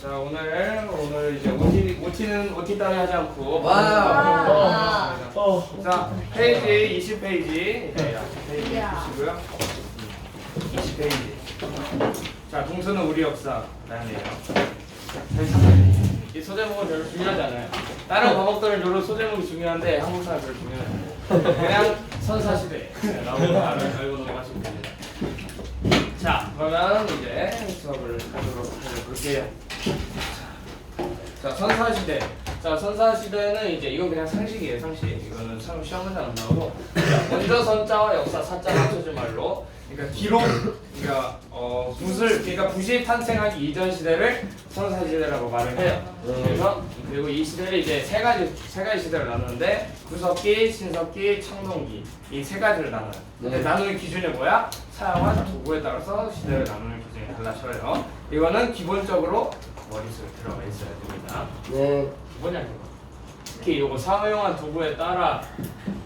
자 오늘 이제 OT는 따위 하지 않고 자 페이지 20페이지 이제 페이지 주시고요. 20페이지. 자 동서는 우리 역사 라인이에요. 이 소제목은 별로 중요하지 않아요. 다른 과목들은 별로 소제목이 중요한데 한국사는 별로 중요하지 않아요. 그냥 선사시대라고 알고 넘어가시면 됩니다. 자 그러면 이제 수업을 하도록 해볼게요. 자 선사시대. 자 선사시대는 이제 이건 그냥 상식이에요. 상식. 이거는 시험 문제 안 나오고. 자, 먼저 선자와 역사 사자 합쳐진 말로. 그러니까 기록. 그러니까 그러니까 부시 탄생하기 이전 시대를 선사시대라고 말을 해요. 그래서 그리고 이 시대를 이제 세 가지 시대를 나누는데 구석기, 신석기, 청동기 이 세 가지를 나눠요. 근데 나누는 기준이 뭐야? 사용한 도구에 따라서 시대를 나누는 기준이 달라져요. 이거는 기본적으로 머릿속에 들어가 있어야 됩니다. 네. 기본이 아니고 특히 이거 사용한 도구에 따라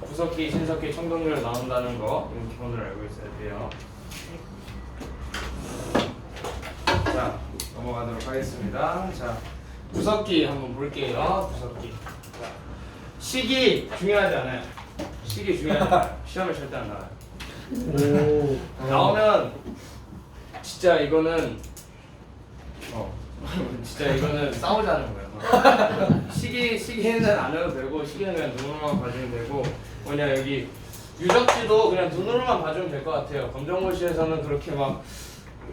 구석기, 신석기, 청동기를 나눈다는 거 이건 기본으로 알고 있어야 돼요. 자 넘어가도록 하겠습니다. 자 구석기 한번 볼게요. 구석기. 자, 시기 중요하지 않아요. 시기 중요하지 않아요. 시험에 절대 안 나와요. 나오면 진짜 이거는 진짜 이거는 싸우자는 거예요. 시기는 안 해도 되고 시기는 그냥 눈으로만 봐주면 되고 뭐냐 여기 유적지도 그냥 눈으로만 봐주면 될 것 같아요. 검정고시에서는 그렇게 막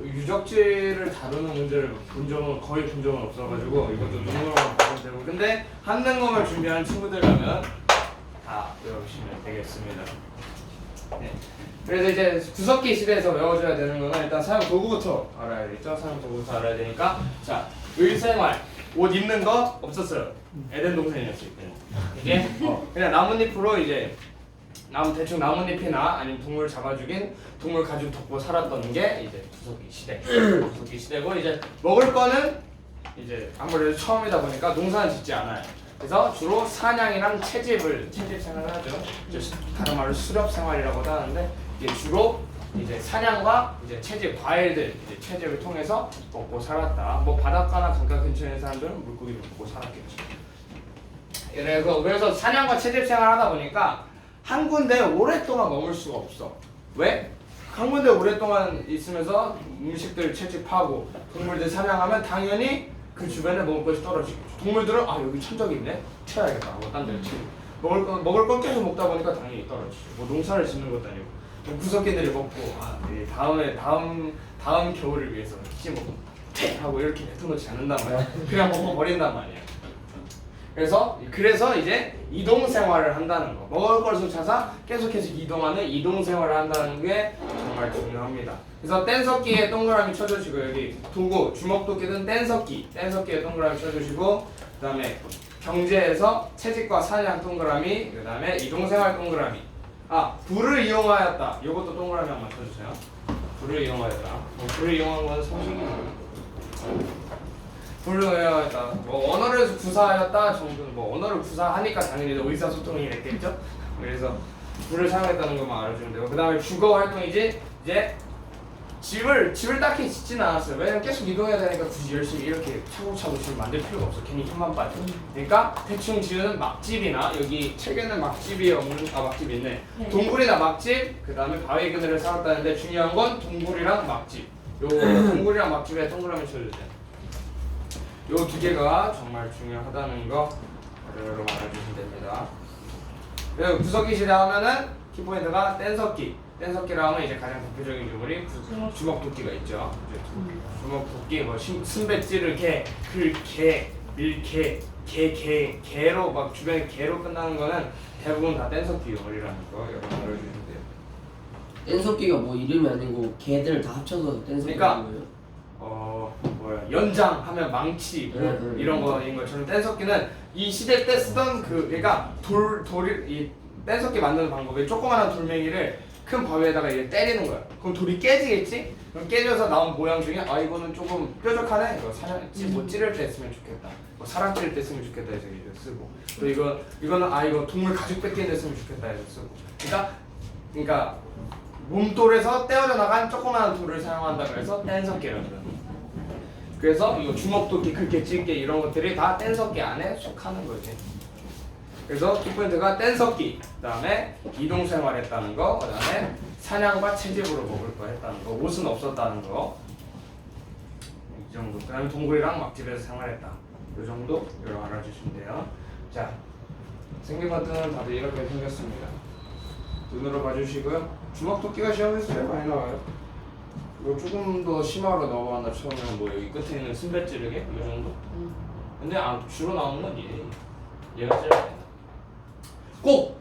유적지를 다루는 문제를 거의 본 적은 없어가지고 이것도 눈으로만 보면 되고 근데 한능검을 준비하는 친구들이라면 다 외우시면 되겠습니다. 네. 그래서 이제 구석기 시대에서 외워줘야 되는 거는 일단 사용 도구부터 알아야겠죠. 사용 도구부터 알아야 되니까 자 의생활 옷 입는 거 없었어요. 에덴 동산이었을 때 이게 그냥 나뭇잎으로 이제 대충 나뭇잎이나 아니면 동물 잡아 죽인 동물 가죽 덮고 살았던 게 이제 구석기 시대. 구석기 시대고 이제 먹을 거는 이제 아무래도 처음이다 보니까 농사는 짓지 않아요. 그래서 주로 사냥이랑 채집 생활을 하죠. 다른 말로 수렵 생활이라고도 하는데 이게 주로 이제 사냥과 이제 채집 과일들 이제 채집을 통해서 먹고 살았다. 뭐 바닷가나 강가 근처에 있는 사람들은 물고기를 먹고 살았겠죠. 그래서 사냥과 채집 생활하다 보니까 한 군데 오랫동안 머물 수가 없어. 왜? 한 군데 오랫동안 있으면서 음식들 채집하고 동물들 사냥하면 당연히 그 주변에 먹을 것이 떨어지고 동물들은 여기 천적이 있네? 채워야겠다 하고 딴 데를 치고 먹을 건 계속 먹다 보니까 당연히 떨어지죠. 뭐 농사를 짓는 것도 아니고 뭐 구석기들이 먹고 다음 겨울을 위해서 혹시 먹고 퇴! 하고 이렇게 내려놓지 않는단 말이야. 그냥 먹고 버린단 말이야. 그래서 이제 이동 생활을 한다는 거. 먹을 것을 찾아 계속해서 이동하는 이동 생활을 한다는 게 정말 중요합니다. 그래서 뗀석기에 동그라미 쳐주시고 여기 도구 주먹도끼든 뗀석기에 동그라미 쳐주시고 그다음에 경제에서 채집과 사냥 동그라미 그다음에 이동 생활 동그라미. 불을 이용하였다. 이것도 동그라미 한번 쳐주세요. 불을 이용하였다. 불을 이용한 건 성식이고요. 불을 이용하였다. 뭐 언어를 구사하였다 정도는 뭐 언어를 구사하니까 당연히 의사소통이 됐겠죠. 그래서 불을 사용했다는 것만 알아주면 되고 그 다음에 주거 활동이지 이제 집을 딱히 짓지는 않았어요. 왜냐면 계속 이동해야 되니까 굳이 열심히 이렇게 차곡차곡 집을 만들 필요가 없어. 괜히 힘만 빠져. 그러니까 대충 지은 막집이나 여기 책에는 막집이 없는 막집이 있네. 동굴이나 막집 그 다음에 바위 그늘을 쌓았다는데 중요한 건 동굴이랑 막집. 요 동굴이랑 막집에 동그라미 쳐주세요. 요 두 개가 정말 중요하다는 거 여러분 알아주시면 됩니다. 그리고 구석기 시대 하면은 키포인트가 뗀석기라 하면 이제 가장 대표적인 유물이 주먹도끼가 있죠. 주먹도끼 뭐 순배지를 개로 막 주변에 개로 끝나는 거는 대부분 다 뗀석기 유물이라는 거 여러분 알아주시면 돼요. 뗀석기가 뭐 이름이 아니고 개들 다 합쳐서 뗀석기가 거예요? 연장 하면 망치 이런 거인 것처럼 뗀석기는 이 시대 때 쓰던 그러니까 이 뗀석기 만드는 방법이 조그마한 돌멩이를 큰 바위에다가 이렇게 때리는 거야. 그럼 돌이 깨지겠지? 그럼 깨져서 나온 모양 중에 이거는 조금 뾰족하네. 이거 뭐 찌를 때 쓰면 좋겠다. 뭐 사람 찌를 때 쓰면 좋겠다 해서 이거 쓰고 또 이거는 이거 동물 가죽 뺏기는 데 쓰면 좋겠다 해서 쓰고 그러니까 몸돌에서 떼어져 나간 조그마한 돌을 사용한다 그래서 뗀석기라고 그러는 거야. 그래서 이거 주먹도끼, 긁게, 찢게 이런 것들이 다 뗀석기 안에 속하는 거지. 그래서 키포인트가 뗀석기, 그 다음에 이동생활했다는 거, 그 다음에 사냥과 채집으로 먹을 거 했다는 거, 옷은 없었다는 거, 이 정도. 그 다음에 동굴이랑 막집에서 생활했다. 이 정도 이렇게 알아주시면 돼요. 자, 생긴 것들은 다들 이렇게 생겼습니다. 눈으로 봐주시고요. 주먹도끼가 시험에서 제일 많이 나와요. 이거 조금 더 심화로 넘어간다 처음에는 뭐 여기 끝에 있는 순배 찌르개 이 정도. 근데 주로 나오는 건 얘가 제일 많이 나. 꼭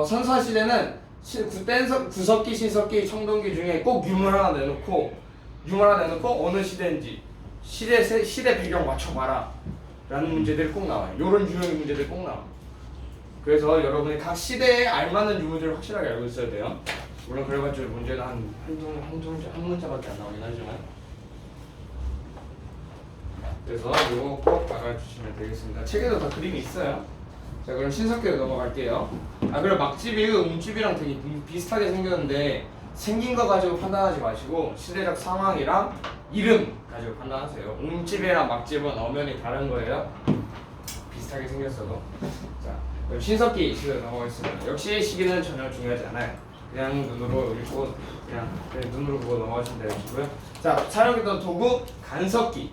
선사시대는 구석기, 신석기, 청동기 중에 꼭 유물 하나 내놓고 어느 시대인지 시대 배경 맞춰봐라 라는 문제들이 꼭 나와요. 요런 유형의 문제들이 꼭 나와요. 그래서 여러분이 각 시대에 알맞는 유물들을 확실하게 알고 있어야 돼요. 물론 그래봤자 문제는 한 문자밖에 안 나오긴 하지만, 그래서 이거 꼭 알아주시면 되겠습니다. 책에도 다 그림이 있어요. 자, 그럼 신석기로 넘어갈게요. 그리고 막집이 움집이랑 되게 비슷하게 생겼는데 생긴 거 가지고 판단하지 마시고 시대적 상황이랑 이름 가지고 판단하세요. 움집이랑 막집은 엄연히 다른 거예요. 비슷하게 생겼어도. 자, 그럼 신석기 시대로 넘어가겠습니다. 역시 시기는 전혀 중요하지 않아요. 그냥 눈으로 읽고 그냥 눈으로 보고 넘어가시면 되시고요. 자, 사용했던 도구 간석기.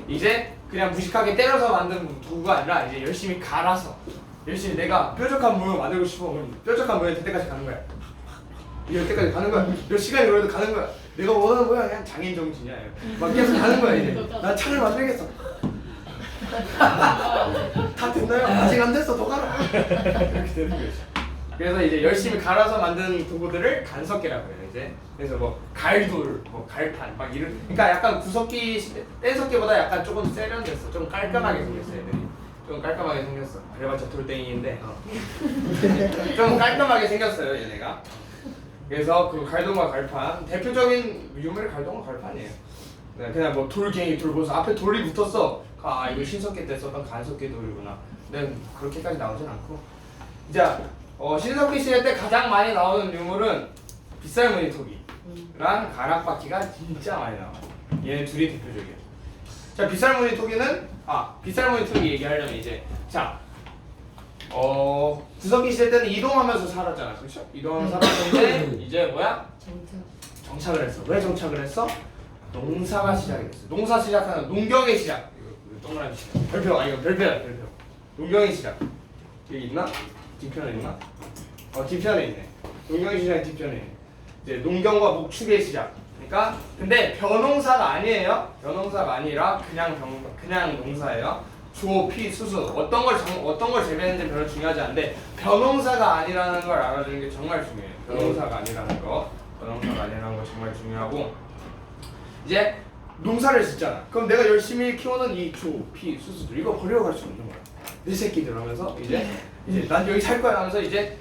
이제 그냥 무식하게 때려서 만든 도구가 아니라 이제 열심히 갈아서 열심히 내가 뾰족한 모형 만들고 싶어. 그럼 뾰족한 모형 될 때까지 가는 거야. 이럴 때까지 가는 거야. 몇 시간이 걸려도 가는 거야. 내가 원하는 거야. 그냥 장인 정신이야. 막 계속 가는 거야 이제. 난 차를 만들겠어. 다 됐나요? 아직 안 됐어. 더 가라. 이렇게 되는 거지. 그래서 이제 열심히 갈아서 만든 도구들을 간석기라고 해요. 이제 그래서 뭐 갈돌, 뭐 갈판, 막 이런. 그러니까 약간 구석기, 뗀석기보다 약간 조금 세련됐어. 좀 깔끔하게 생겼어 애들이. 좀 깔끔하게 생겼어. 그래봤자 돌덩이인데 좀 깔끔하게 생겼어요 얘네가. 그래서 그 갈동과 갈판, 대표적인 유물의 갈동과 갈판이에요. 네, 그냥 뭐 돌갱이, 돌보서 앞에 돌이 붙었어. 이거 신석기 때 썼던 간석기 돌이구나. 근데 그렇게까지 나오진 않고. 자, 신석기 시대 때 가장 많이 나오는 유물은 빗살무늬 토기랑 가락바퀴가 진짜 많이 나와요. 얘네 둘이 대표적이에요. 자, 빗살무늬 토기는 빗살무늬 토기 얘기하려면 이제 구석기 시대 때는 이동하면서 살았잖아, 그렇죠? 이동하면서 살았는데 이제 뭐야? 정착을 했어. 왜 정착을 했어? 농사가 시작이 됐어. 농사 시작하는 농경의 시작. 이거 동그라미 시작. 이거 별표야. 농경의 시작. 여기 있나? 뒷편에 있나? 뒷편에 있네. 농경의 시작이 뒷편에 있네. 이제 농경과 목축의 시작. 그러니까 근데 벼농사가 아니에요. 벼농사가 아니라 그냥 농사예요. 조, 피, 수수 어떤 걸 재배했는지 별로 중요하지 않은데 벼농사가 아니라는 걸 알아주는 게 정말 중요해요. 벼농사가 아니라는 거 정말 중요하고, 이제 농사를 짓잖아. 그럼 내가 열심히 키우는 이 조, 피, 수수들 이거 버리고 갈 수 없는 거야. 내 새끼들 하면서 이제 난 여기 살 거야 하면서 이제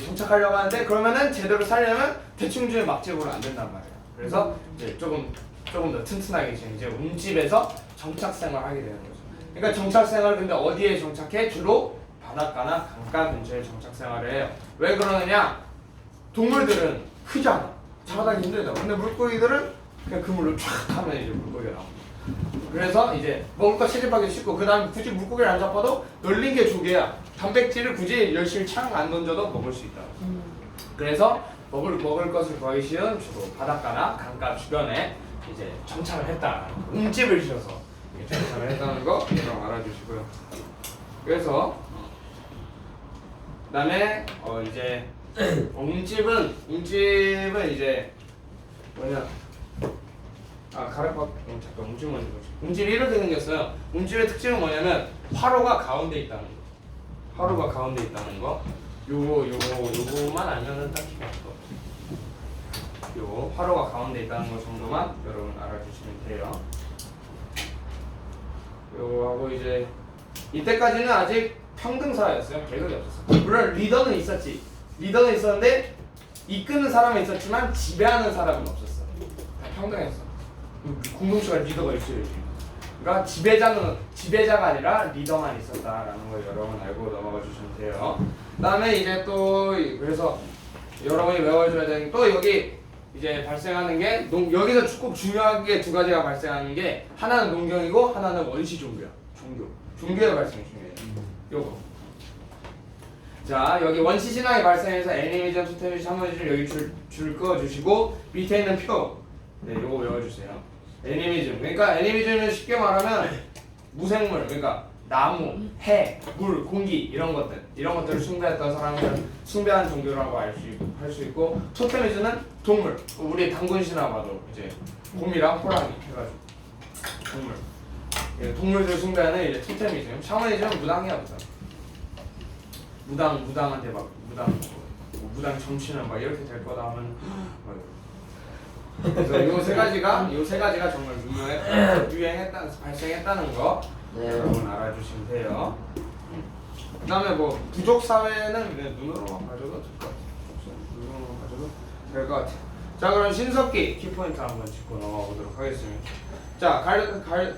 정착하려고 하는데, 그러면은 제대로 살려면 대충 주의 막집으로 안 된단 말이야. 그래서 이제 조금 더 튼튼하게 이제 움집에서 정착 생활하게 되는 거죠. 그러니까 정착 생활, 근데 어디에 정착해? 주로 바닷가나 강가 근처에 정착 생활을 해요. 왜 그러느냐? 동물들은 크잖아. 잡아다니기 힘들다. 근데 물고기들은 그냥 그물로 촥 하면 이제 물고기가 나옵니다. 그래서 이제 먹을 거 채집하기 쉽고, 그 다음에 굳이 물고기를 안 잡아도 널린 게 조개야. 단백질을 굳이 열심히 창 안 던져도 먹을 수 있다. 그래서 먹을 것을 구하기 쉬운 주로 바닷가나 강가 주변에 이제 정착을 했다. 움집을 지어서 정착을 했다는 거 여러분 알아주시고요. 그래서 그다음에 이제 움집은 이제 뭐냐? 잠깐 움집 먼저 보자. 움집이 이렇게 생겼어요. 움집의 특징은 뭐냐면 화로가 가운데 있다는 거. 화로가 가운데 있다는 거. 요거만 알면은 딱히 없어. 요 화로가 가운데 있다는 거 정도만 여러분 알아주시면 돼요. 요하고 이제 이때까지는 아직 평등사였어요. 계급이 없었어. 물론 리더는 있었지. 리더는 있었는데 이끄는 사람은 있었지만 지배하는 사람은 없었어. 다 평등했어. 공동체가 리더가 있어야지. 그러니까 지배자가 아니라 리더만 있었다라는 걸 여러분 알고 넘어가 주시면 돼요. 그다음에 이제 또 그래서 여러분이 외워줘야 되는 또 여기 이제 발생하는 게 여기서 꼭 중요하게 두 가지가 발생하는 게 하나는 농경이고 하나는 원시 종교야. 종교의 발생 중요해요. 요거. 자 여기 원시 신앙이 발생해서 애니미즘, 토테미즘, 샤머니즘 여기 줄 그어주시고 밑에 있는 표 네 요거 외워주세요. 애니미즘 그러니까 애니미즘은 쉽게 말하면 무생물 그러니까 나무, 해, 물, 공기 이런 것들을 숭배했던 사람을 숭배한 종교라고 할 수 있고 토테미즘은 동물 우리 당군 신화 봐도 이제 곰이랑 호랑이 해가지고 동물 동물들 숭배하는 이제 토테미즘 샤머니즘은 무당이야 무당한테 막 무당 정치는 막 이렇게 될 거다 하면 그래서 요 세 가지가 정말 발생했다는 거 여러분 알아주시면 돼요. 그다음에 뭐 부족 사회는 그냥 눈으로만 봐줘도 될 것 같아요. 자 그럼 신석기 키포인트 한번 짚고 넘어가 보도록 하겠습니다. 자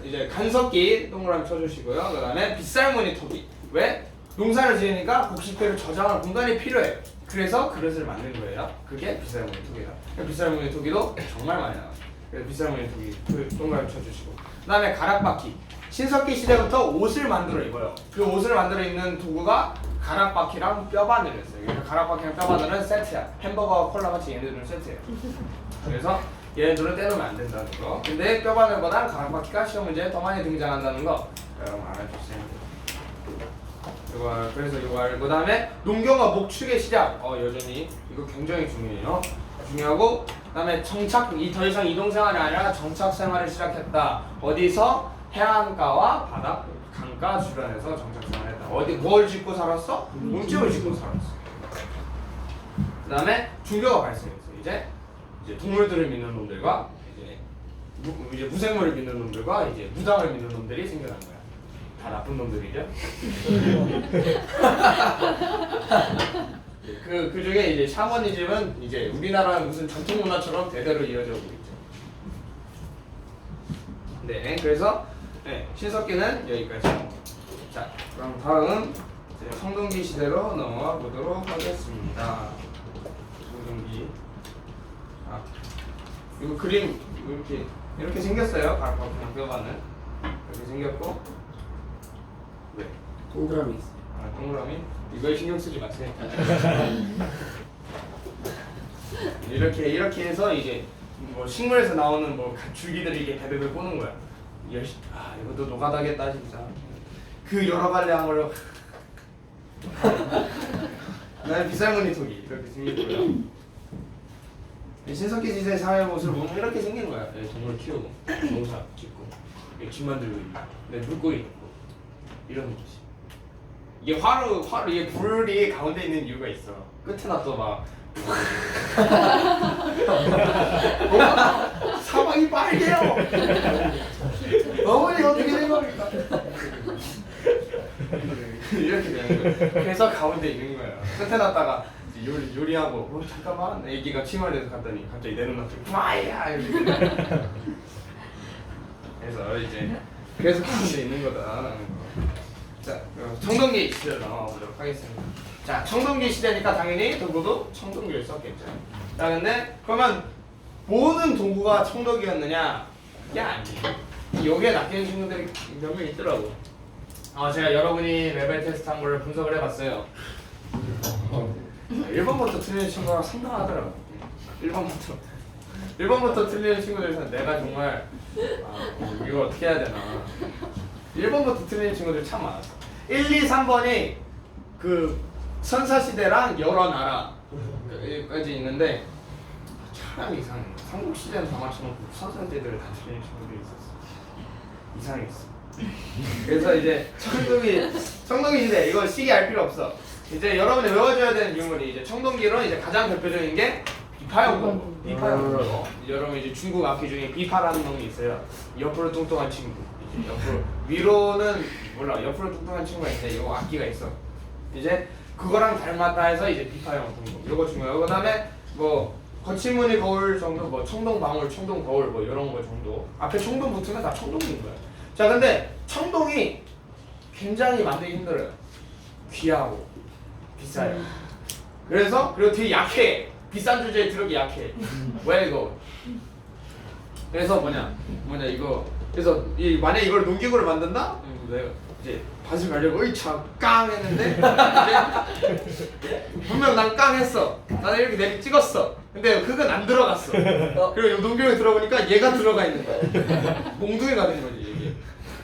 이제 간석기 동그라미 쳐주시고요. 그다음에 빗살무늬 토기 왜? 농사를 지으니까 곡식들을 저장할 공간이 필요해요. 그래서 그릇을 만든 거예요. 그게 빗살무늬 토기다. 빗살무늬 토기도 정말 많이 나와요. 그래서 빗살무늬 토기 동그라미 쳐주시고 그다음에 가락바퀴 신석기 시대부터 옷을 만들어 입어요. 그 옷을 만들어 입는 도구가 가락바퀴랑 뼈바늘이었어요. 그래서 가락바퀴랑 뼈바늘은 세트야. 햄버거와 콜라 같이 얘네들은 세트예요. 그래서 얘네들은 떼놓으면 안 된다는 거. 근데 뼈바늘보다 가락바퀴가 시험 문제에 더 많이 등장한다는 거 여러분 알아주세요. 그래서 이거 알고 그다음에 농경과 목축의 시작. 여전히 이거 굉장히 중요해요. 중요하고 그다음에 더 이상 이동 생활이 아니라 정착 생활을 시작했다. 어디서? 해안가와 바다, 강가 주변에서 정착 생활했다. 뭘 짓고 살았어? 몸집을 짓고 살았어. 그다음에 종교가 발생했어. 이제 동물들을 믿는 놈들과 이제 무생물을 믿는 놈들과 이제 무당을 믿는 놈들이 생겨난 거야. 다 나쁜 놈들이죠. 그 중에 이제 샤머니즘은 이제 우리나라 무슨 전통 문화처럼 대대로 이어져 오고 있죠. 네, 그래서 신석기는 여기까지. 자, 그럼 다음 청동기 시대로 넘어가 보도록 하겠습니다. 청동기. 이거 그림 이렇게 생겼어요. 그냥 뼈반은 이렇게 생겼고. 네. 동그라미 있어요. 동그라미. 이거에 신경 쓰지 마세요. 이렇게 해서 이제 뭐 식물에서 나오는 뭐 줄기들이 이렇게 대대로 꼬는 거야. 이것도 노가다겠다 진짜. 그 여러 갈래한 걸로. 나는 빗살무늬 토기 이렇게 생겼고요. 신석기 시대 사회 모습을 보면 이렇게 생긴 거야. 동물 키우고, 농사 짓고, 집 만들고, 물고기 있고 이런 거지. 이게 화로 이게 불이 가운데 있는 이유가 있어. 끝에나 또 막. 사방이 빨개요. 어머니 어떻게 된 겁니까? 이렇게 되는 거야. 그래서 가운데 있는 거야. 끝에 놨다가 요리하고 잠깐만 애기가 침울해서 갔더니 갑자기 내 눈앞에 와야 이렇게. 그래서 가운데 있는 거다라는 거. 자, 청동기 시대로 넘어가 보도록 하겠습니다. 자, 청동기 시대니까 당연히 도구도 청동기를 썼겠죠. 자, 근데 그러면 모든 도구가 청동기였느냐? 이게 아니에요. 여기에 낚이는 친구들이 몇 명 있더라고. 제가 여러분이 레벨 테스트 한 거를 분석을 해봤어요. 1번부터 틀리는 친구가 상당하더라고. 1번부터 틀리는 친구들에서 내가 정말 이거 어떻게 해야 되나. 1번부터 틀리는 친구들이 참 많았어. 1, 2, 3번이 그 선사시대랑 여러 나라까지 있는데 참 이상해. 삼국시대는 다 맞춰놓고 선사시대를 다 틀리는 친구들이 있었어. 이상했어. 그래서 이제 청동기 시대 이거 시기 알 필요 없어. 이제 여러분이 외워줘야 되는 유물이 이제 청동기로 이제 가장 대표적인 게 비파용공. 비파용공. 여러분 이제 중국 악기 중에 비파라는 놈이 있어요. 옆으로 뚱뚱한 친구. 이제 옆으로 위로는 몰라. 옆으로 뚱뚱한 친구가 있는데 이거 악기가 있어. 이제 그거랑 닮았다 해서 이제 비파용 공공. 요거 중요하고 그다음에 뭐 거친 무늬 거울 정도, 뭐 청동 방울, 청동 거울 뭐 이런 거 정도. 앞에 청동 붙으면 다 청동인 거야. 자, 근데 청동이 굉장히 만들기 힘들어요. 귀하고 비싸요. 그래서 그리고 되게 약해. 비싼 주제에 들어기 약해. 왜 이거? 그래서 뭐냐 이거 그래서 만약 이걸 농기구를 만든다? 내가 이제 밭을 가려고 으이차 깡 했는데 이제 분명 난 깡 했어. 나는 이렇게 내비 찍었어. 근데 그건 안 들어갔어. 그리고 농기구에 들어보니까 얘가 들어가 있는 거야. 몽둥이가 된 거지 이게.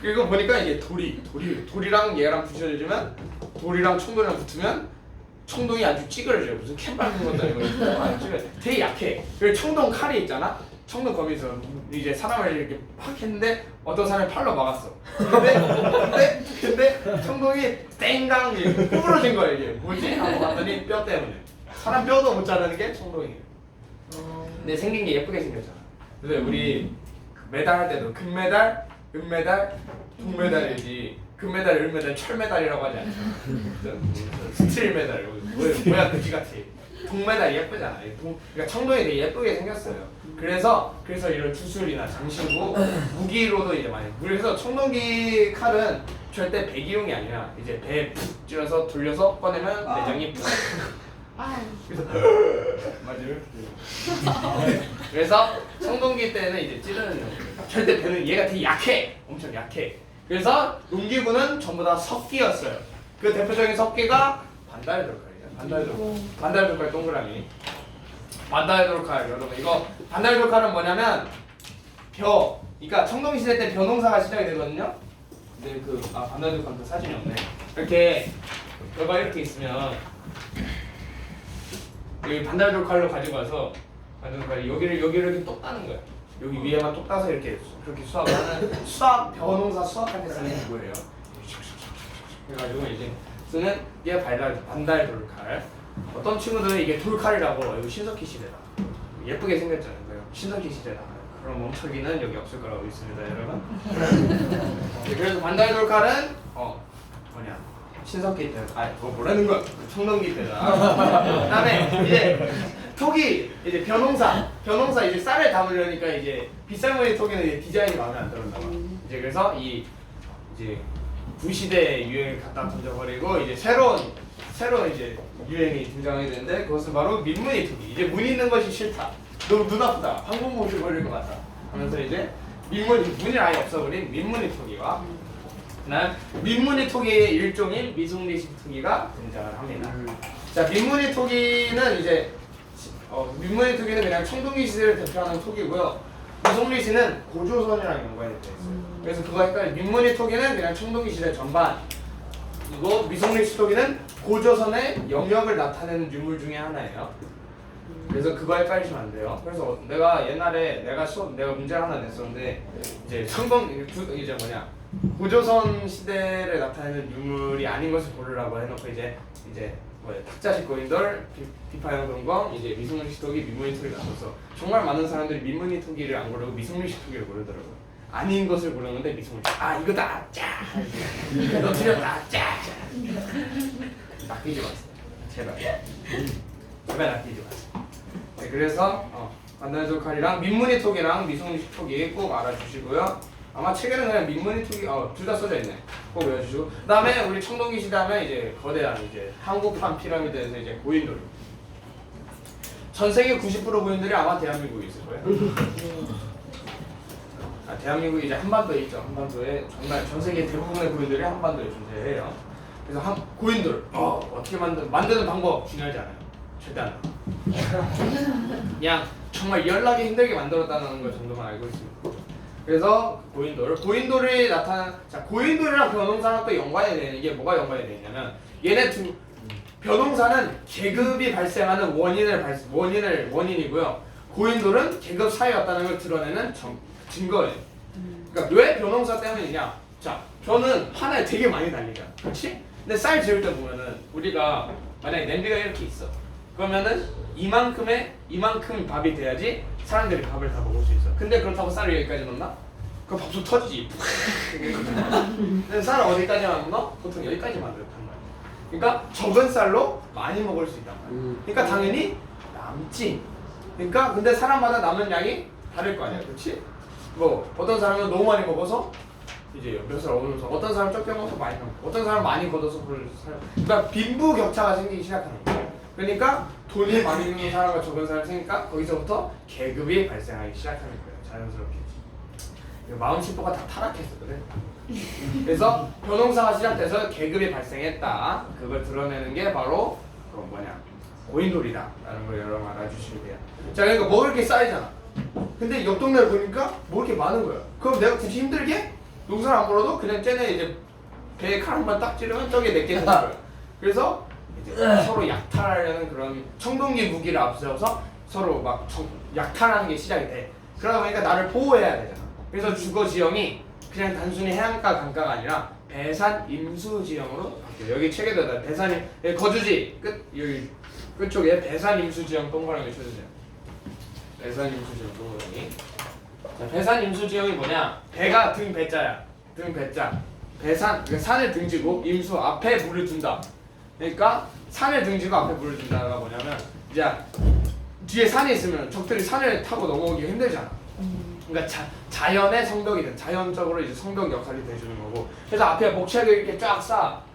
그리고 보니까 이게 돌이랑 얘랑 붙여주면 돌이랑 청동이랑 붙으면 청동이 아주 찌그러져요. 무슨 캔 밟는 것도 아니고 아주 찌그러. 되게 약해. 그리고 청동 칼이 있잖아. 청동 거미에서 이제 사람을 이렇게 팍 했는데 어떤 사람이 팔로 막았어. 근데 청동이 땡강 구부러진 거야 이게. 뭐지? 하고 봤더니 뼈 때문에. 사람 뼈도 못 자르는 게 청동이에요. 근데 생긴 게 예쁘게 생겼잖아. 근데 우리 메달 할 때도 금메달, 은메달, 동메달이지. 금메달, 은메달, 철메달이라고 하지 않죠. 스틸 메달, 뭐야 그지 같이. 동메달 예쁘잖아. 그러니까 청동이 되게 예쁘게 생겼어요. 그래서 이런 주술이나 장신구 무기로도 이제 많이. 그래서 청동기 칼은 절대 배기용이 아니라 이제 배에 푹 찔러서 돌려서 꺼내면 내장이 푹. 그래서 맞아요. 그래서 청동기 때는 이제 찌르는 용. 절대 배는 얘가 되게 약해. 엄청 약해. 그래서 농기구는 전부 다 석기였어요. 그 대표적인 석기가 반달돌칼이죠. 반달돌칼 동그라미. 반달돌칼 여러분 이거 반달돌칼은 뭐냐면 그러니까 청동기 시대 때 벼농사가 시작이 되거든요. 근데 반달돌칼 사진이 없네. 이렇게 벼가 이렇게 있으면 여기 반달돌칼로 가지고 와서 반달돌칼 여기를 이렇게 똑 따는 거야. 여기 위에만 똑 따서 이렇게 그렇게 수확을 하는 벼농사 수확할 때 쓰는 거예요. 그래가지고 이제 쓰는 게 반달돌칼. 어떤 친구들은 이게 돌칼이라고 이거 신석기 시대다. 예쁘게 생겼잖아요. 신석기 시대다. 그럼 멈춰기는 여기 없을 거라고 있습니다, 여러분. 그래서 반달돌칼은 뭐냐 신석기 때, 그거 뭐라는 거야? 청동기 때다. 그다음에 이제 톡이 이제 벼농사 이제 쌀을 담으려니까 이제 빗살무늬 톡에는 이제 디자인이 마음에 안 들었나 봐. 이제 그래서 이제 구시대 유행을 갖다 던져버리고 이제 새로운 이제 유행이 등장하게 되는데 그것은 바로 민무늬 톡이. 이제 무늬 있는 것이 싫다. 너무 눈 아프다. 항공모실 걸릴 것 같다. 하면서 이제 무늬를 아예 없애버린 민무늬 톡이와 그다음 민무늬 톡이의 일종인 미송리식 톡이가 등장을 합니다. 자, 민무늬 톡이는 이제 민무늬 톡이는 그냥 청동기 시대를 대표하는 톡이고요. 미송리시는 고조선이랑 연관이 되어 있어요. 그래서 그거 헷갈려. 민무늬 톡이는 그냥 청동기 시대 전반. 그리고 미송리시 톡이는 고조선의 영역을 나타내는 유물 중에 하나예요. 그래서 그거 헷갈리시면 안 돼요. 그래서 내가 옛날에 내가 문제를 하나 냈었는데 이제 고조선 시대를 나타내는 유물이 아닌 것을 고르라고 해놓고 이제 탁자식 고인돌, 비파영동검, 이제 미송리시 톡이 민무늬 톡이 나왔어. 정말 많은 사람들이 민무늬 톡이를 안 고르고 미송리시 톡이를 고르더라고요. 아닌 것을 고르는데 미송리시. 이거다. 짜. 너 틀렸다. 짜. 낚이지 마세요. 제발 낚이지 마세요. 네, 그래서 반달돌칼이랑 민무늬 톡이랑 미송리시 톡이 꼭 알아주시고요. 아마 책에는 그냥 민무늬 톡이 둘 다 써져 있네. 꼭 외워주시고. 그다음에 우리 청동기 시대 하면 이제 거대한 이제 한국판 피라미드에서 이제 고인돌. 전 세계 90% 고인돌이 아마 대한민국에 있을 거예요. 대한민국이 이제 한반도에 있죠. 한반도에 정말 전 세계 대부분의 고인돌이 한반도에 존재해요. 그래서 고인돌 어떻게 만드는 방법 중요하지 않아요. 절대 안. 그냥 정말 열나게 힘들게 만들었다는 걸 정도만 알고 있습니다. 그래서 고인돌이 고인돌이랑 벼농사랑 또 연관이 되는 이게 뭐가 연관이 되어 있냐면 얘네 벼농사는 계급이 발생하는 원인이고요. 고인돌은 계급 사이였다는 걸 드러내는 증거예요. 그러니까 왜 벼농사 때문이냐? 자, 벼는 하나에 되게 많이 달리잖아. 그렇지? 근데 쌀 지을 때 보면은 우리가 만약에 냄비가 이렇게 있어. 그러면은 이만큼 밥이 돼야지 사람들이 밥을 다 먹을 수 있어. 근데 그렇다고 쌀을 여기까지 넣나? 그럼 밥솥 터지지. 근데 쌀을 어디까지만 넣어? 보통 여기까지만 넣단 말이야. 그러니까 적은 쌀로 많이 먹을 수 있단 말이야. 그러니까 당연히 남지. 그러니까 근데 사람마다 남는 양이 다를 거 아니야, 그렇지? 뭐 어떤 사람은 너무 많이 먹어서 이제 몇 살 얻으면서 어떤 사람 적게 먹어서 많이 먹고 어떤 사람 많이 걷어서 그러니까 빈부격차가 생기기 시작하는 거예요. 그러니까 돈이 많이 있는 사람과 적은 사람이 생기니까 거기서부터 계급이 발생하기 시작하는 거예요. 자연스럽게. 마음 심보가 다 타락했어 그래. 그래서 변홍사가 시작돼서 계급이 발생했다. 그걸 드러내는 게 바로 그 뭐냐 고인돌이다라는 걸 여러분 알아주시면 돼요. 자 그러니까 먹을 게 쌓이잖아. 근데 옆 동네를 보니까 먹을 게 많은 거야. 그럼 내가 굳이 힘들게 농사를 안 벌어도 그냥 쟤네 이제 배에 칼 한 번 딱 찌르면 저게 내게 되는 거야. 그래서 이제 서로 약탈하려는 그런 청동기 무기를 앞세워서 서로 막 약탈하는 게 시작이 돼. 그러다 보니까 나를 보호해야 되잖아. 그래서 주거 지형이 그냥 단순히 해안가 강가가 아니라 배산 임수 지형으로 바뀌어요. 여기 책에도 배산이 거주지 끝 여기 끝쪽에 배산 임수 지형 동그라미 쳐주세요. 배산 임수 지형 동그라미. 자, 배산 임수 지형이 뭐냐? 배가 등 배자야. 등 배자. 배산 그러니까 산을 등지고 임수 앞에 물을 둔다. 그러니까 산을 등지고 앞에 물을 둔다가 뭐냐면 이제 뒤에 산이 있으면 적들이 산을 타고 넘어오기 힘들잖아. 그러니까 자연의 성벽이든 자연적으로 이제 성벽 역할이 돼주는 거고. 그래서 앞에 목책을 이렇게 쌓은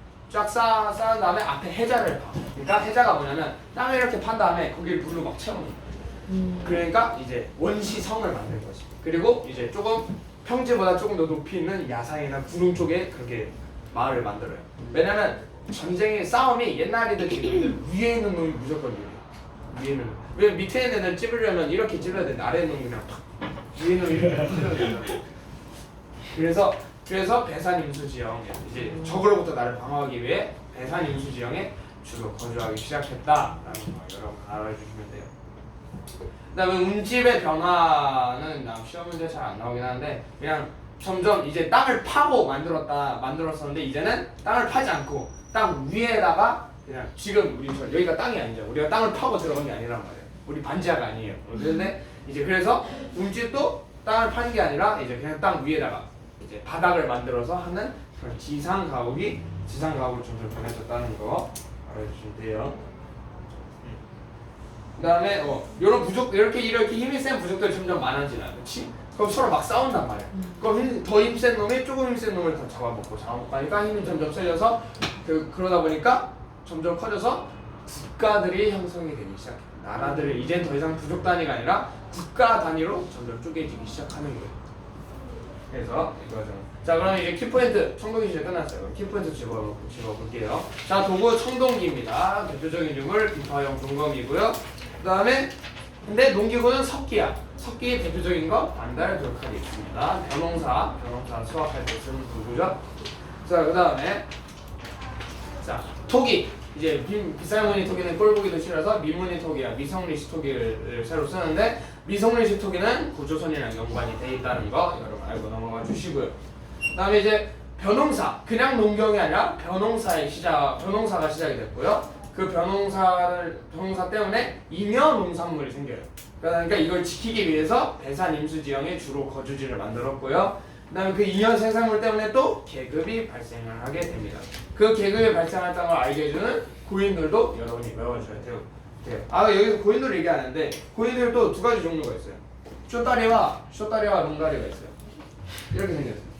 다음에 앞에 해자를 파. 그러니까 해자가 뭐냐면 땅을 이렇게 판 다음에 거기를 물로 막 채우는 거야. 그러니까 이제 원시성을 만든 거지. 그리고 이제 조금 평지보다 조금 더 높이 있는 야산이나 구릉 쪽에 그렇게 마을을 만들어요. 왜냐면 전쟁의 싸움이 옛날에도 지금 위에 있는 놈이 무조건 이래. 위에 있는 놈. 왜 밑에 있는 애들 찝으려면 이렇게 찝어야 되는데 아래 있는 놈 그냥 팍 위에 있는 놈이 이렇게 찝어야 된다. 그래서 배산 임수 지형 이제 적으로부터 나를 방어하기 위해 배산 임수 지형에 주로 거주하기 시작했다라는 거 여러분 알아주시면 돼요. 그다음에 운집의 변화는 시험 문제 잘 안 나오긴 하는데 그냥 점점 이제 땅을 파고 만들었었는데 이제는 땅을 파지 않고 땅 위에다가 그냥 지금 우리 여기가 땅이 아니죠. 우리가 땅을 파고 들어간 게 아니란 말이에요. 우리 반지하가 아니에요. 그런데 이제 그래서 운집도 땅을 파는 게 아니라 이제 그냥 땅 위에다가 이제 바닥을 만들어서 하는 그런 지상 가옥으로 점점 변해졌다는 거 알아주시면 돼요. 그다음에 이런 부족 이렇게 힘이 센 부족들이 점점 많아지나, 그렇지? 그럼 서로 막 싸운단 말이야. 그럼 더 힘센 놈이 조금 힘센 놈을 더 잡아먹고 하니까 힘이 점점 세져서 그러다 보니까 점점 커져서 국가들이 형성이 되기 시작해. 나라들을 이젠 더 이상 부족 단위가 아니라 국가 단위로 점점 쪼개지기 시작하는 거예요. 그래서 이거죠. 자 그럼 이제 키포인트 청동기 시제 끝났어요. 그럼 키포인트 집어볼게요. 자 도구 청동기입니다. 대표적인 유물 비파형 종검이고요. 그 다음에 근데 농기구는 석기야. 석기의 대표적인 거 반달 돌칼이 있습니다. 변홍사 수확할 때 쓰는 도구죠. 자 그 다음에 자 토기 이제 비쌀무늬 토기는 꼴보기도 싫어서 미무늬 토기야 미성리식 토기를 새로 쓰는데 미성리식 토기는 구조선이랑 연관이 돼 있다는 거 여러분 알고 넘어가 주시고요. 그 다음에 이제 변홍사 그냥 농경이 아니라 변홍사가 시작이 됐고요. 그 변홍사 때문에 잉여 농산물이 생겨요. 그러니까 이걸 지키기 위해서 배산 임수 지형에 주로 거주지를 만들었고요. 그다음에 그 잉여 생산물 때문에 또 계급이 발생을 하게 됩니다. 그 계급이 발생했다는 걸 알게 해주는 고인돌도 여러분이 외워줘야 돼요. 여기서 고인돌을 얘기하는데 고인돌 또 두 가지 종류가 있어요. 쇼다리와 농다리가 있어요. 이렇게 생겼어요.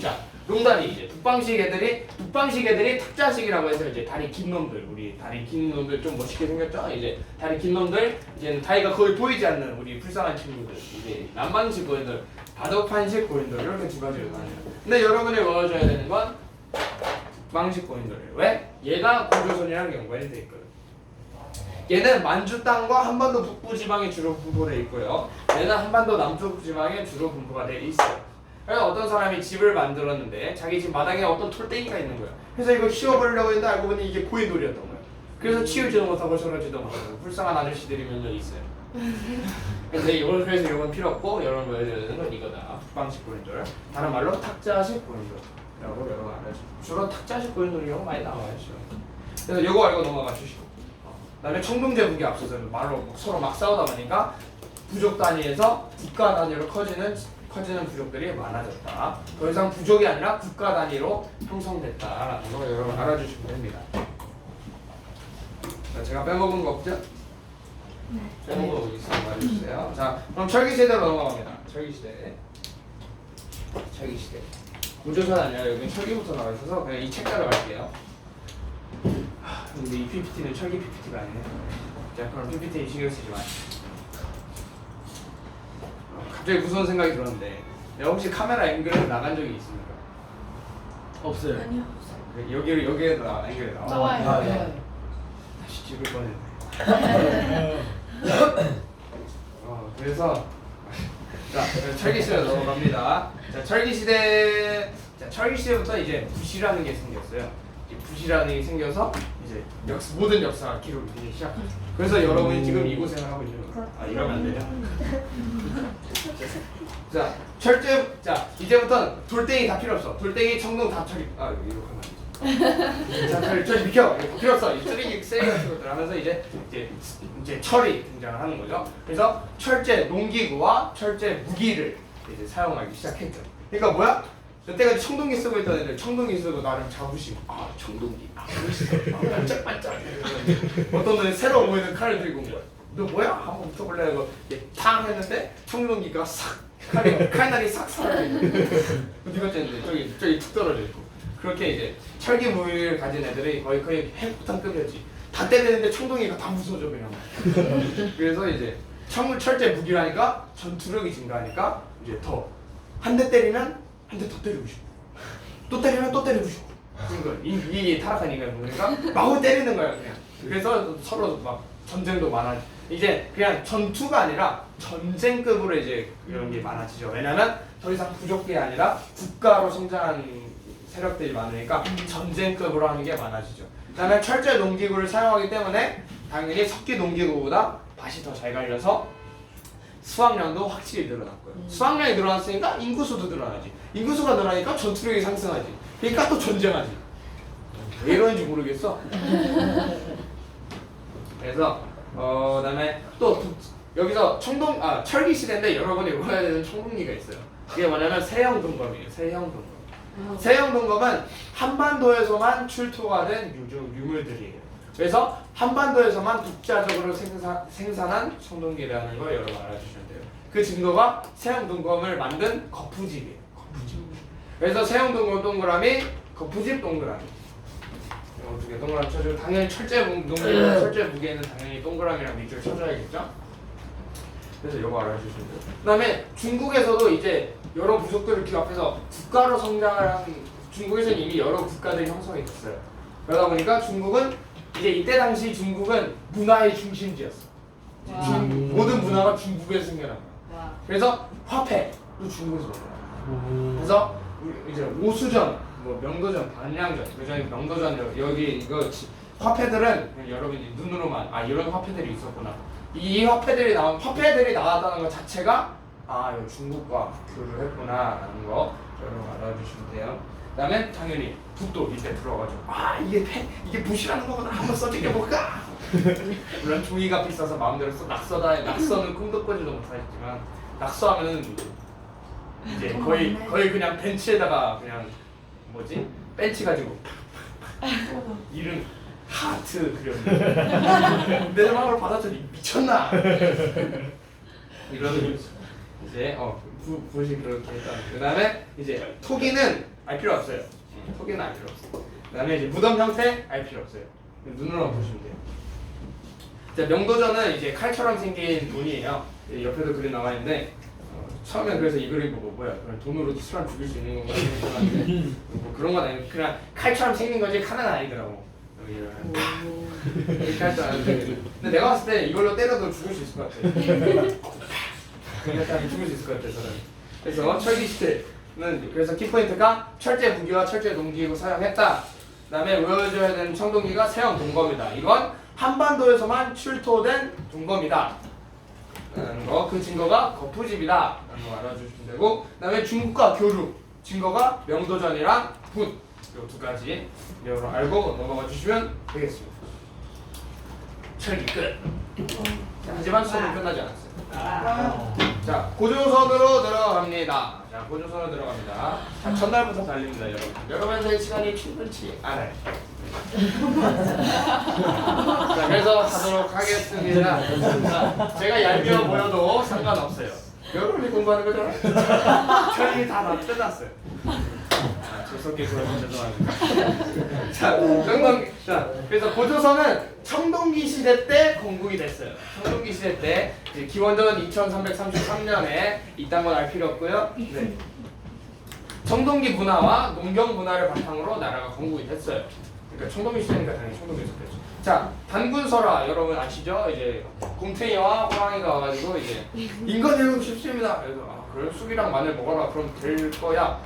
자, 농다리 이제 북방식 애들이 탁자식이라고 해서 이제 다리 긴 놈들, 우리 다리 긴 놈들 좀 멋있게 생겼죠? 이제 다리 긴 놈들, 이제는 다리가 거의 보이지 않는 우리 불쌍한 친구들, 이제 남방식 고인돌, 바둑판식 고인돌 이렇게 두 가지로 나뉘어요. 근데 여러분이 외워줘야 되는 건 북방식 고인돌이에요. 왜? 얘가 고조선이랑 연관이 돼 있거든. 얘는 만주 땅과 한반도 북부 지방에 주로 분포돼 있고요. 얘는 한반도 남쪽 지방에 주로 분포가 돼 있어요. 그래서 어떤 사람이 집을 만들었는데 자기 집 마당에 어떤 톨대기가 있는 거야. 그래서 이거 키워보려고 했는데 알고 보니 이게 고인돌이었던 거야. 그래서 치우지도 못하고 저러지도 못하고 불쌍한 아저씨들이 몇 명 있어요. 그래서 이건 필요 없고 여러분 외워야 되는 건 이거다. 북방식 고인돌. 다른 말로 탁자식 고인돌이라고 여러분 알아주세요. 주로 탁자식 고인돌이 형 많이 나와야죠. 그래서 이거 알고 넘어가 주시고. 그다음에 청동제국이 앞서서 말로 서로 막 싸우다 보니까 부족 단위에서 국가 단위로 커지는 부족들이 많아졌다. 더 이상 부족이 아니라 국가 단위로 형성됐다라는 거 여러분 알아주시면 됩니다. 자, 제가 빼먹은 거 없죠? 네. 빼먹은 거 있으면 말해주세요. 자, 그럼 철기시대로 넘어갑니다. 철기시대. 구조선 아니라 여기 철기부터 나와 있어서 그냥 이 책자로 갈게요. 근데 이 PPT는 철기 PPT가 아니네. 자, 그럼 PPT 신경 쓰지 마. 갑자기 무서운 생각이 들었는데, 내가 혹시 카메라 앵글에 나간 적이 있습니까? 없어요. 아니요. 여기에 앵글에 나와. 나와요. 네. 다시 찍을 뻔했네. 그래서 자 철기 시대 넘어갑니다. 자 철기 시대부터 이제 부시라는 게 생겼어요. 이 부시라는 게 생겨서 이제 모든 역사가 기록이 되기 시작하죠. 그래서 여러분이 지금 이곳에 하고 있는 거. 이러면 안 되죠? 자 이제부터 돌덩이 다 필요 없어. 돌덩이 청동 다 처리. 이거 하면 안 되지. 자, 저 비켜. 필요 없어. 이 쓰레기 같은 것들 하면서 이제 철이 등장을 하는 거죠. 그래서 철제 농기구와 철제 무기를 이제 사용하기 시작했죠. 그러니까 뭐야? 여태까지 청동기 쓰고 있던 애들 청동기 쓰고 나름 자부심. 청동기. 멋있어. 반짝반짝. 어떤 놈이 새로 보이는 칼을 들고 온 거야. 너 뭐야? 한번 붙어볼래? 하고 탕 했는데 청동기가 싹 칼날이 싹 사라지고. 어디가 쨌는데 저기 툭 떨어져 있고. 그렇게 이제 철기 무기를 가진 애들이 거의 핵폭탄급이었지. 다 때리는데 청동기가 다 부서져 그냥. 그래서 이제 철제 무기라니까 전투력이 증가하니까 이제 더 한 대 때리면 한 대 더 때리고 싶고 또 때리면 또 때리고 싶고. 그러니까 이게 타락한 인간 그러니까 마구 때리는 거야 그냥. 그래서 서로 막 전쟁도 많아. 이제 그냥 전투가 아니라 전쟁급으로 이제 이런 게 많아지죠. 왜냐면 더 이상 부족이 아니라 국가로 성장한 세력들이 많으니까 전쟁급으로 하는 게 많아지죠. 그다음에 철제 농기구를 사용하기 때문에 당연히 석기 농기구보다 밭이 더 잘 갈려서 수확량도 확실히 늘어났고요. 수확량이 늘어났으니까 인구수도 늘어나지. 인구수가 늘어나니까 전투력이 상승하지. 그러니까 또 전쟁하지. 왜 이러는지 모르겠어. 그래서 그다음에 또 여기서 철기 시대인데 여러분이 외워야 되는 청동기가 있어요. 그게 뭐냐면 세형 동검이에요. 세형 동검. 세형 동검은 한반도에서만 출토가 된 유물들이에요. 그래서 한반도에서만 독자적으로 생산한 청동기라는 걸 여러분 알아주시면 돼요. 그 증거가 세형 동검을 만든 거푸집이에요. 거푸집. 그래서 세형 동검 동그라미, 거푸집 동그라미. 어떻게 동그라미 쳐주고 당연히 철제 농기나 철제 무게는 당연히 동그라미랑 밑줄 쳐줘야겠죠. 그래서 이거 알아주시면 돼요. 그다음에 중국에서도 이제 여러 부족들을 기합해서 국가로 성장을 한 중국에서는 이미 여러 국가들이 형성이 됐어요. 그러다 보니까 중국은 이제 이때 당시 중국은 문화의 중심지였어. 모든 문화가 중국에서 생겨난 거야. 그래서 화폐도 중국에서 나와요. 그래서 이제 오수전, 명도전, 반량전, 그전에 명도전 여기 이거 화폐들은 그냥 여러분이 눈으로만 이런 화폐들이 있었구나. 이 화폐들이 나왔다는 것 자체가 이거 중국과 교류를 했구나라는 거 여러분 알아주시면 돼요. 그다음에 당연히 붓도 이때 들어가지고 이게 붓이라는 거구나 한번 써지게 볼까. 물론 종이가 비싸서 마음대로 낙서는 꿈도 꾸지도 못하겠지만 낙서하면은 이제 거의 그냥 벤치에다가 그냥 벤치 가지고 이름 하트 그렸는데 내 마음을 받아들이 미쳤나 이러는 거죠. 이제 붓이 그렇게 했다. 그다음에 이제 토기는 알 필요 없어요. 토기는 알 필요 없어요. 그다음에 이제 무덤 형태 알 필요 없어요. 눈으로만 보시면 돼요. 자, 명도전은 이제 칼처럼 생긴 돈이에요. 옆에도 그림 나와 있는데 처음엔 그래서 이 그림 보고 뭐야 그냥 돈으로 사람 죽일 수 있는 건가 생각했는데 뭐 그런 건 아니고 그냥 칼처럼 생긴 거지 칼은 아니더라고. 이렇게 할 줄 아는데 근데 내가 봤을 때 이걸로 때려도 죽을 수 있을 것 같아. 그냥 죽을 수 있을 것 같아서. 그래서 철기 시대는 그래서 키포인트가 철제 무기와 철제 농기구 사용했다. 그다음에 외워줘야 되는 청동기가 세형 동검이다. 이건 한반도에서만 출토된 동검이다. 그 증거가 거푸집이다 라는 거 알아주시면 되고, 그 다음에 중국과 교류 증거가 명도전이랑 붓, 이 두 가지 여러분 알고 넘어가 주시면 되겠습니다. 철기 끝. 하지만 수업은 끝나지 않았어요. 자, 고조선으로 들어갑니다. 자, 전날부터 달립니다, 여러분. 여러분의 시간이 충분치 않아요. 자, 그래서 가도록 하겠습니다. 제가 얄미워 보여도 상관없어요. 여러분이 공부하는 거잖아요. 저희 다 끝났어요. 재석기 그러면 죄송합니다. 자, 그래서 고조선은 청동기 시대 때 건국이 됐어요. 청동기 시대 때 이제 기원전 2333년에 있다는 건 알 필요 없고요. 네. 청동기 문화와 농경 문화를 바탕으로 나라가 건국이 됐어요. 그러니까 청동기 시대니까 당연히 청동기 시대죠. 자, 단군설화 여러분 아시죠? 이제 곰탱이와 호랑이가 와가지고 이제 인간 일곱 쉽습니다. 그래서 그래 쑥이랑 마늘 먹어라. 그럼 될 거야.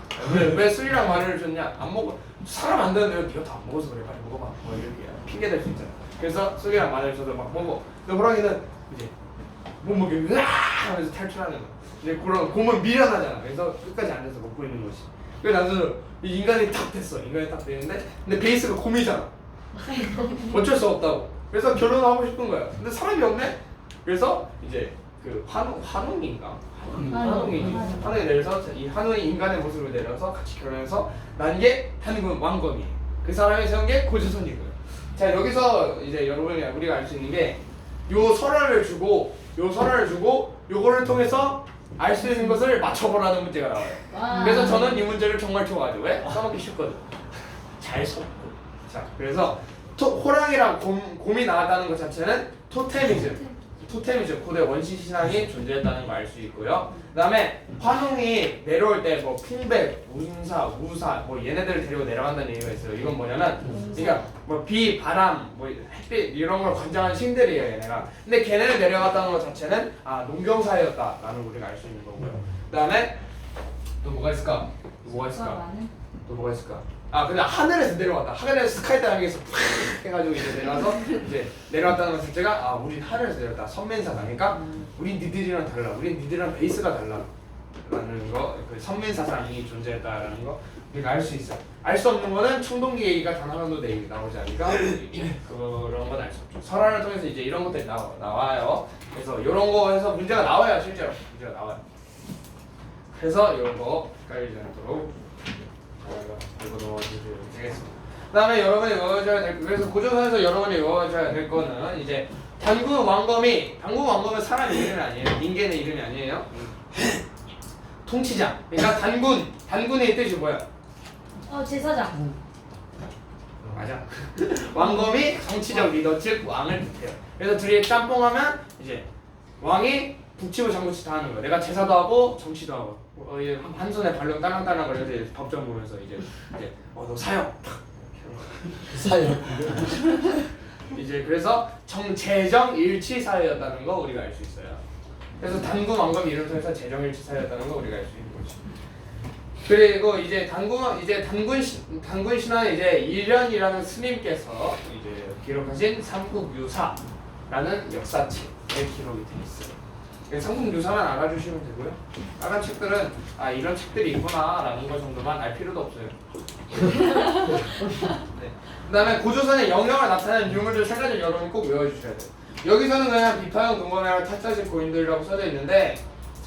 왜 쑥이랑 마늘을 줬냐? 안 먹어. 사람 안 되는데 네가 다 안 먹어서 그래. 빨리 먹어봐. 뭐 이렇게 핑계 댈 수 있잖아. 그래서 쑥이랑 마늘 줘도 막 먹어. 근데 호랑이는 이제 못 먹게 으아 하면서 탈출하는 거. 이제 그런 곰은 미련하잖아. 그래서 끝까지 앉아서 먹고 있는 거지. 그래서 나도 이 인간이 딱 됐어. 인간이 딱 되는데 근데 베이스가 곰이잖아. 어쩔 수 없다고. 그래서 결혼하고 싶은 거야. 근데 사람이 없네. 그래서 이제 그 한웅인가? 한웅이 내려서 이 한웅이 인간의 모습을 내려서 같이 결혼해서 난 게 단군 왕검이. 그 사람이 세운 게 고조선이고요. 자 여기서 이제 여러분이 우리가 알 수 있는 게 요 설화를 주고 요거를 통해서 알 수 있는 것을 맞춰보라는 문제가 나와요. 와. 그래서 저는 이 문제를 정말 좋아하죠. 왜? 써먹기 쉽거든. 잘 써. 자, 그래서 호랑이랑 곰이 나왔다는 것 자체는 토테미즘, 고대 원시 신앙이 존재했다는 걸 알 수 있고요. 그다음에 환웅이 내려올 때 뭐 풍백, 운사, 우사 뭐 얘네들을 데리고 내려간다는 얘기가 있어요. 이건 뭐냐면, 그러니까 뭐 비, 바람, 뭐 햇빛 이런 걸 관장하는 신들이에요, 얘네가. 근데 걔네를 내려갔다는 것 자체는 농경사였다라는 우리가 알 수 있는 거고요. 그다음에 또 뭐가 있을까? 또 뭐가 있을까? 근데 하늘에서 내려왔다. 하늘에서 스카이 다이빙에서 팍 해가지고 이제 내려와서 이제 내려왔다는 것 자체가 우린 하늘에서 내려왔다. 선민사다. 그러니까 우린 니들이랑 달라. 우린 니들이랑 베이스가 달라. 라는 거, 그 선민사상이 존재했다라는 거 우리가 알 수 있어. 알 수 없는 거는 청동기 얘기가 단 하나도 나오지 않으니까 그런 건 알 수 없죠. 설화를 통해서 이제 이런 것들이 나와요. 그래서 이런 거 해서 문제가 나와요. 실제로 문제가 나와요. 그래서 이런 거 헷갈리지 않도록 이거 넣어주셔야 되겠습니다. 그다음에 여러분이 외워줘야 될 그래서 고조선에서 여러분이 외워줘야 될 거는 이제 단군 왕검은 사람 이름이 아니에요. 인간의 이름이 아니에요. 통치자. 그러니까 단군의 뜻이 뭐야? 제사장. 맞아. 왕검이 정치적 리더 즉 왕을 뜻해요. 그래서 둘이 짬뽕하면 이제 왕이 북치고 장구치 다 하는 거야. 내가 제사도 하고 정치도 하고. 한 손에 발로 딸랑딸랑 거려서 법정 보면서 이제 너 사형. 사요. 이제 그래서 정재정 일치 사회였다는 거 우리가 알 수 있어요. 그래서 단군 왕검 이름 통해서 재정 일치 사회였다는 거 우리가 알 수 있는 거지. 그리고 이제 단군 신화는 이제 일련이라는 스님께서 이제 기록하신 삼국유사라는 역사책에 기록이 돼 있어요. 삼국유사만 알아주시면 되고요. 다른 책들은 이런 책들이 있구나라는 것 정도만 알 필요도 없어요. 네. 그다음에 고조선의 영역을 나타내는 유물들 세 가지를 여러분이 꼭 외워주셔야 돼요. 여기서는 그냥 비파형 동거매랑 타짜식 고인들이라고 써져 있는데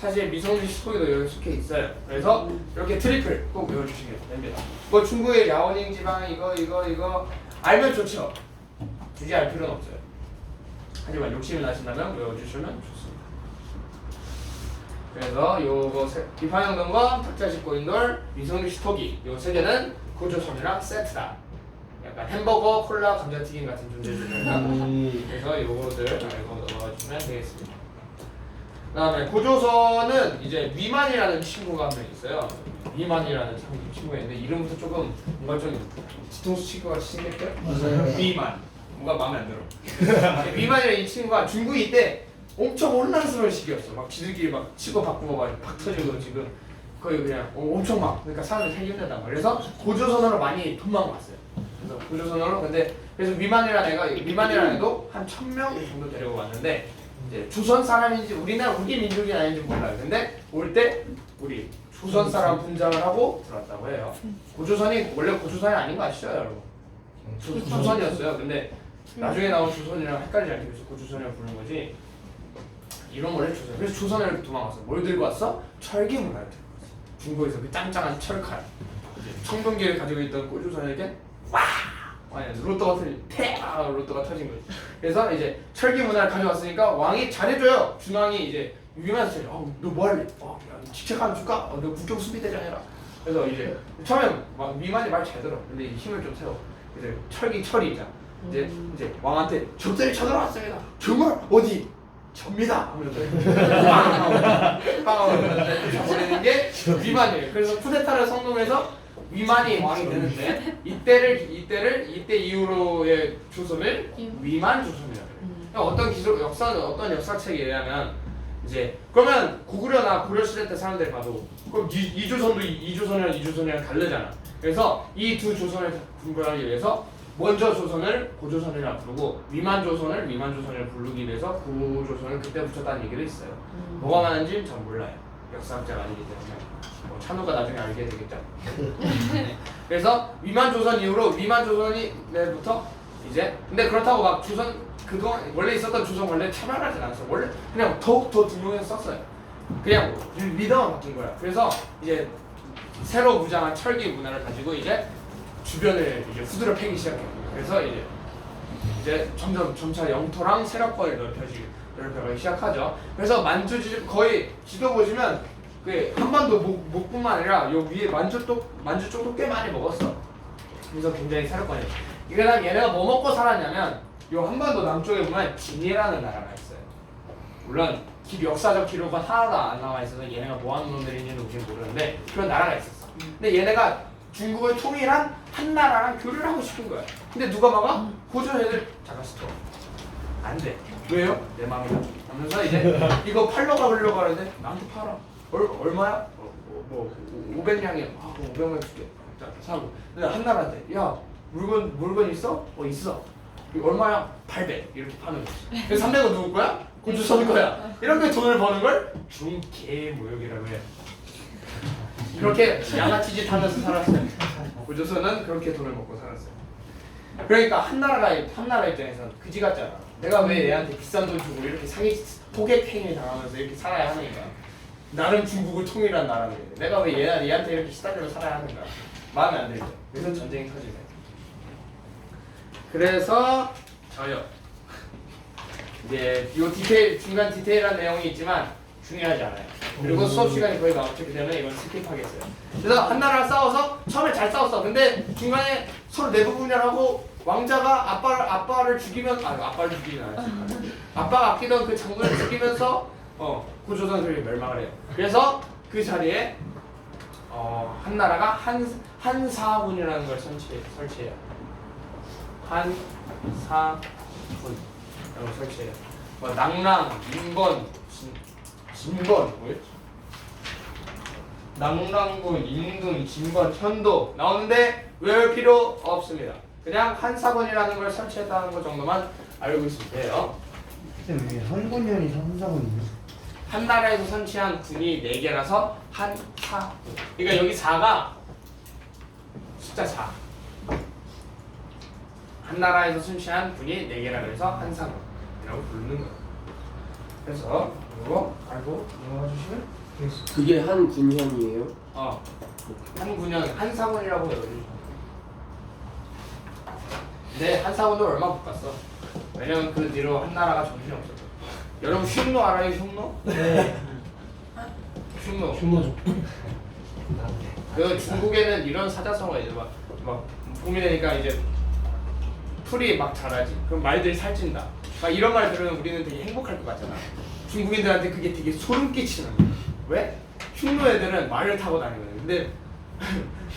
사실 미성지 시토기도 여기 속해 있어요. 그래서 이렇게 트리플 꼭 외워주시면 됩니다. 뭐 중국의 랴오닝 지방 이거 알면 좋죠. 굳이 알 필요는 없어요. 하지만 욕심이 나신다면 외워주시면 좋습니다. 그래서 요거 비파형 동거, 타짜식 고인돌, 미성지 시토기 요 세 개는 고조선이랑 세트다. 약간 햄버거, 콜라, 감자튀김 같은 존재들입니다. 그래서 요거들 알고 넘어가주시면 되겠습니다. 그다음에 고조선은 이제 위만이라는 친구가 한 명 있어요. 위만이라는 친구가 있는데 이름부터 조금 뭔가 좀 뒤통수 치고 같이 생겼죠? 맞아요. 위만. 뭔가 마음에 안 들어. 위만이라는 이 친구가 중국이 때 엄청 혼란스러운 시기였어. 막 지들끼리 막 치고 바꾸고 막 터지고 지금 거의 그냥 엄청 막 그러니까 사람들이 살기 힘들단 말이야. 그래서 고조선으로 많이 도망갔어요. 그래서 고조선으로 그래서 위만이라는 애도 한 1000명 정도 데리고 왔는데 이제 조선 사람인지 우리 민족이 아닌지 몰라요. 근데 올 때 우리 조선 사람 분장을 하고 들어왔다고 해요. 고조선이 원래 고조선이 아닌 거 아시죠, 여러분? 조선이었어요. 근데 나중에 나온 조선이랑 헷갈리지 않기 위해서 고조선이라고 부르는 거지. 이런 원래 조선. 그래서 조선에 이렇게 도망갔어. 뭘 들고 왔어? 철기 문화를 들고 왔어. 중국에서 그 짱짱한 철칼. 청동기를 가지고 있던 고조선에게 로또가 터진 거지. 그래서 이제 철기 문화를 가져왔으니까 왕이 잘해줘요. 준왕이 이제 유명한 스타일. 너 뭐 할래? 직책 하나 줄까? 너 국경 수비대장이라. 그래서 이제 처음엔 막 미만이 말 잘 들어. 근데 이 힘을 좀 세워. 이제 철이잖아. 이제 왕한테 적들이 쳐들어왔습니다. 정말 어디? 접니다. 하면서 빵하고 잡아내는 게 위만이에요. 그래서 쿠데타를 성공해서 위만이 왕이 되는데 이때 이후로의 조선을 위만 조선이라고 해요. 그러니까 어떤 역사책에 의하면 이제 그러면 고구려나 고려 시대 때 사람들 봐도 그럼 이조선이랑 다르잖아. 그래서 이 두 조선을 분별하기 위해서 먼저 조선을 고조선이라 부르고 위만 조선을 부르기 위해서 구조선을 그때 붙였다는 얘기도 있어요. 뭐가 많은지 전 몰라요. 역사학자가 아니기 때문에 뭐 찬우가 나중에 알게 되겠죠. 네. 그래서 위만 조선 이후로 위만 조선이부터 이제 근데 그렇다고 막 조선 그동안 원래 있었던 조선 원래 차별하진 않았어. 원래 그냥 더욱 더 등록해서 썼어요. 그냥 리더만 바뀐 거야. 그래서 이제 새로 무장한 철기 문화를 가지고 이제 주변을 이제 후드려 패기 시작해요. 그래서 이제 점차 영토랑 세력권을 넓혀가기 시작하죠. 그래서 만주 거의 지도 보시면 그 한반도 목뿐만 아니라 요 위에 만주 쪽도 꽤 많이 먹었어. 그래서 굉장히 세력권이에요. 그다음 얘네가 뭐 먹고 살았냐면 요 한반도 남쪽에 보면 진이라는 나라가 있어요. 물론 역사적 기록은 하나도 안 나와 있어서 얘네가 뭐 하는 놈들인지는 우리는 모르는데 그런 나라가 있었어. 근데 얘네가 중국을 통일한 한 나라랑 교류를 하고 싶은 거야. 근데 누가 막아? 고조 애들 잠깐 스톱. 안 돼. 왜요? 내 마음이다. 하면서 이제 이거 팔러 가려고 하는데 나한테 팔아. 얼마야? 뭐 500냥이야. 아, 그럼 500만 줄게. 자, 사고. 근데 한 나라한테 야 물건 있어? 있어. 이거 얼마야? 800 이렇게 파는 거지. 그래서 300은 누구 거야? 고조선 거야. 이렇게 돈을 버는 걸 중개무역이라고 해. 그렇게 양아치 짓 하면서 살았어요. 고조선은 그렇게 돈을 먹고 살았어요. 그러니까 한 나라 입장에서는 그지 같잖아. 내가 왜 얘한테 비싼 돈 주고 이렇게 토객 행위 당하면서 이렇게 살아야 하는가? 나름 중국을 통일한 나라인데 내가 왜 얘한테 이렇게 시달리며 살아야 하는가? 마음에 안 들죠. 그래서 전쟁이 터지네. 그래서 저요. 이제 이 중간 디테일한 내용이 있지만 중요하지 않아요. 그리고 수업 시간이 거의 마쳤기 때문에 이건 스킵하겠어요. 그래서 한 나라랑 싸워서 처음에 잘 싸웠어. 근데 중간에 서로 내부 분열하고 왕자가 아빠를 죽이면 아빠를 죽이진 않았지. 아빠가 아끼던 그 장군을 죽이면서 고조선을 멸망을 해요. 그래서 그 자리에 한 나라가 한사군이라는 걸 설치해요. 한사군이라는 걸 설치해요. 낭랑, 인건, 진건 뭐였지? 낭랑군, 인근, 진건, 현도 나오는데 외울 필요 없습니다. 그냥 한사군이라는 걸 설치했다는 것 정도만 알고 있으면 돼요. 왜 한군년이 한사군이요? 한 나라에서 설치한 군이 4개라서 한사군. 그러니까 여기 4가 숫자 4. 한 나라에서 설치한 군이 4개라 그래서 한사군이라고 부르는 거예요. 그래서 이거 알고 넘어가 주시면 되겠습니다. 그게 한 군현이에요? 한 군현 한사군이라고 외워주시면. 근데 한사군도 얼마 못 갔어. 왜냐면 그 뒤로 한 나라가 정신이 없었어. 여러분 흉노 알아요? 흉노? 네. 흉노. 흉노죠. 그 중국에는 이런 사자성어가 이제 막 봄이 되니까 이제 풀이 막 자라지. 그럼 말들이 살찐다. 막 이런 말 들으면 우리는 되게 행복할 것 같잖아. 중국인들한테 그게 되게 소름 끼치는 거야. 왜? 흉노 애들은 말을 타고 다니거든. 근데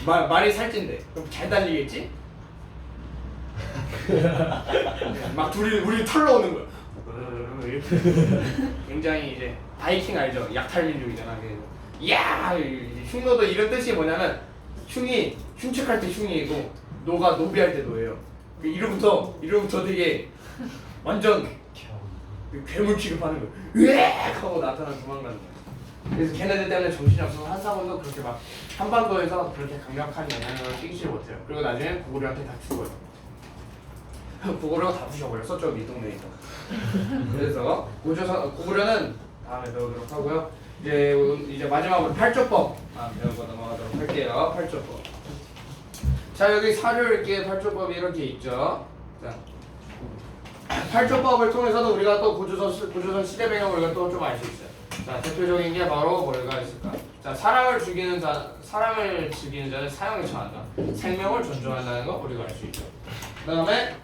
말이 살찐대. 그럼 잘 달리겠지? 막 우리 털러 오는 거야. 이렇게. 굉장히 이제 바이킹 알죠? 약탈민족이잖아. 이야! 흉노도 이런 뜻이 뭐냐면 흉이 흉측할 때 흉이고 노가 노비할 때 노예요. 이름부터 되게 완전 괴물 취급하는 거예요. 으악! 하고 나타나 도망가는 거예요. 그래서 걔네들 때문에 정신이 없어서 한사군도 그렇게 막 한반도에서 그렇게 강력한 영향력을 끼치지 못해요. 그리고 나중에 고구려한테 다 죽어요. 고구려가 다 부셔버렸어. 저 밑동네에 있어. 그래서 고구려는 다음에 배우도록 하고요. 이제 마지막으로 팔조법 배우고 넘어가도록 할게요. 팔조법. 자, 여기 사료 읽기에 팔조법이 이렇게 있죠. 자, 팔조법을 통해서도 우리가 또 고조선 시대 배경을 우리가 또 좀 알 수 있어요. 자, 대표적인 게 바로 뭐가 있을까? 자, 사람을 죽이는 자는 사형에 처한다. 생명을 존중한다는 거 우리가 알 수 있죠. 그다음에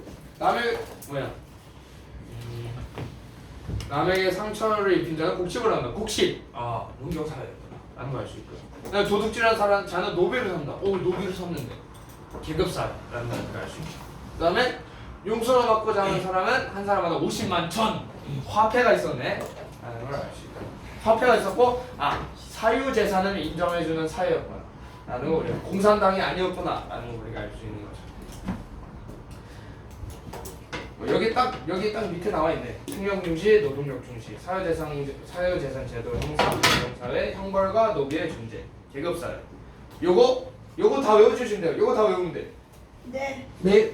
남에게 상처를 입힌 자는 곡식을 한다. 곡식. 아, 농경 살아야 되구나. 라는 거 알 수 있고요. 그다음에 도둑질한 자는 노비를 산다. 오, 노비를 샀는데. 계급사라는 걸 알 수 있죠. 그다음에 용서를 받고자 하는 사람은 한 사람마다 50만 천 화폐가 있었네. 라는 걸 알 수 있다. 화폐가 있었고, 사유 재산을 인정해주는 사회였구나. 라는 거 우리가 공산당이 아니었구나. 라는 거 우리가 알 수 있는 거죠. 여기 딱 밑에 나와 있네. 생명 중시, 노동력 중시, 사유재산 제도 형성, 공동사회, 형벌과 노비의 존재, 계급사회. 요거 다 외워주시면 돼요. 요거 다 외우면 돼. 네. 네.